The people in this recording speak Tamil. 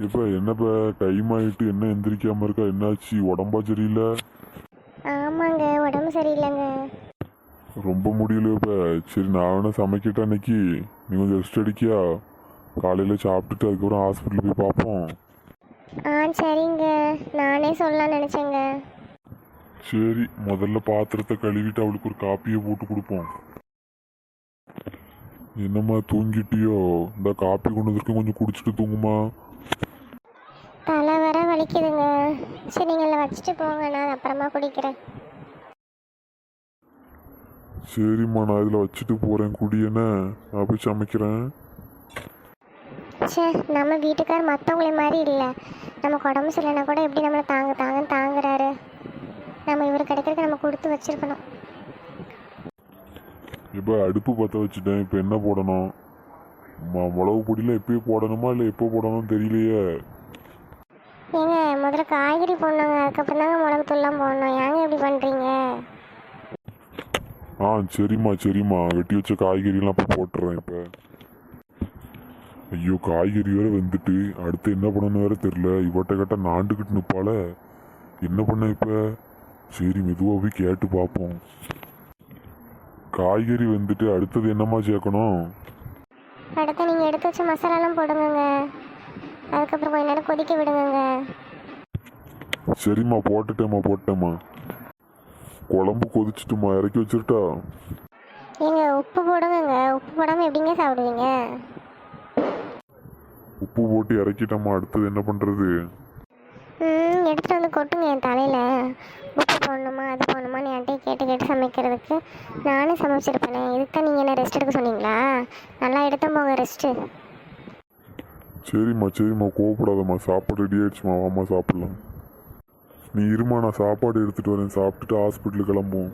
இப்ப என்னப்ப டைம் ஆயிட்டு என்ன எந்திரிக்காம இருக்கா? என்னாச்சு? உடம்பா சரியில்லை? ஆமாங்க, உடம்பு சரியில்லைங்க. ரொம்ப முடியலையப்ப. சரி நான் வேணா சமைக்கிட்டேன் இன்னைக்கு. நீ கொஞ்சம் ரெஸ்ட் அடிக்கியா? காலையில் சாப்பிட்டுட்டு அதுக்கப்புறம் ஹாஸ்பிட்டல் போய் பார்ப்போம். சரிங்க. நானே சொல்லலாம்னு நினச்சேங்க. சரி முதல்ல பாத்திரத்தை கழுவிட்டு அவளுக்கு ஒரு காப்பியை போட்டு கொடுப்போம். என்னம்மா தூங்கிட்டியோ? இந்த காப்பி கொண்டு வந்திருக்கேன், கொஞ்சம் குடிச்சிட்டு தூங்குமா. தலை வர வலிக்குதுங்க. சரி நீங்கள் வச்சுட்டு போங்க, நான் அப்புறமா குடிக்கிறேன். சரிம்மா நான் இதில் வச்சுட்டு போகிறேன், குடியேன நான் போய் சமைக்கிறேன். சே, நம்ம வீட்டுக்கார் மற்றவங்கள மாதிரி இல்லை. நமக்கு உடம்பு சரியில்லைனா கூட எப்படி நம்மளை தாங்கன்னு தாங்குறாரு. நம்ம இவர் கிடைக்கிறதுக்கு நம்ம கொடுத்து வச்சிருக்கணும். இப்போ அடுப்பு பற்ற வச்சுட்டேன். இப்போ என்ன போடணும்? மிளகு பொடியில் எப்பயும் போடணுமா இல்லை எப்போ போடணும்னு தெரியலையே. ஏங்க, முதல்ல காய்கறி போடணுங்க, அதுக்கப்புறம் தாங்க மிளகுத்தூள்லாம் போடணும். ஏங்க இப்படி பண்ணுறீங்க? சரிம்மா சரிம்மா, வெட்டி வச்ச காய்கறிலாம் இப்போ போட்டுறேன். இப்போ ஐயோ காய்கறி வேற வந்துட்டு அடுத்து என்ன பண்ணணும் வேற தெரில. இவட்ட கேட்ட நாண்டுக்கிட்டு நிற்பால. என்ன பண்ண இப்போ? சரி மெதுவாக போய் கேட்டு பார்ப்போம். காய்கறி வந்துட்டு அடுத்தது என்னம்மா சேர்க்கணும்? அடுத்து நீங்கள் எடுத்து வச்ச மசாலாலாம் போடுங்க. அதுக்கப்புறம் கொஞ்ச நேரம் கொதிக்க விடுங்க. சரிம்மா போட்டேம்மா. குழம்பு கொதிச்சுட்டுமா, இறக்கி வச்சிருட்டா? ஏங்க, உப்பு போடுங்க. உப்பு போடாமல் எப்படிங்க சாப்பிடுவீங்க? உப்பு போட்டு இறக்கிட்டம்மா. அடுத்தது என்ன பண்ணுறது? எடுத்துகிட்டு வந்து கொட்டுங்க என் தலையில். உப்பு போடணுமா அது போடணுமான்னு என்கிட்ட கேட்டு சமைக்கிறதுக்கு நானும் சமைச்சிருப்பேனே. இதுக்கு தான் நீங்கள் என்ன ரெஸ்ட் எடுக்க சொன்னீங்களா? நல்லா எடுத்து போங்க ரெஸ்ட்டு. சரிம்மா கோவப்படாதம்மா. சாப்பாடு ரெடி ஆயிடுச்சுமா, வாம்மா சாப்பிட்லாம். நீ இருமா, நான் சாப்பாடு எடுத்துகிட்டு வரேன். சாப்பிட்டுட்டு ஹாஸ்பிட்டலுக்கு கிளம்புவோம்.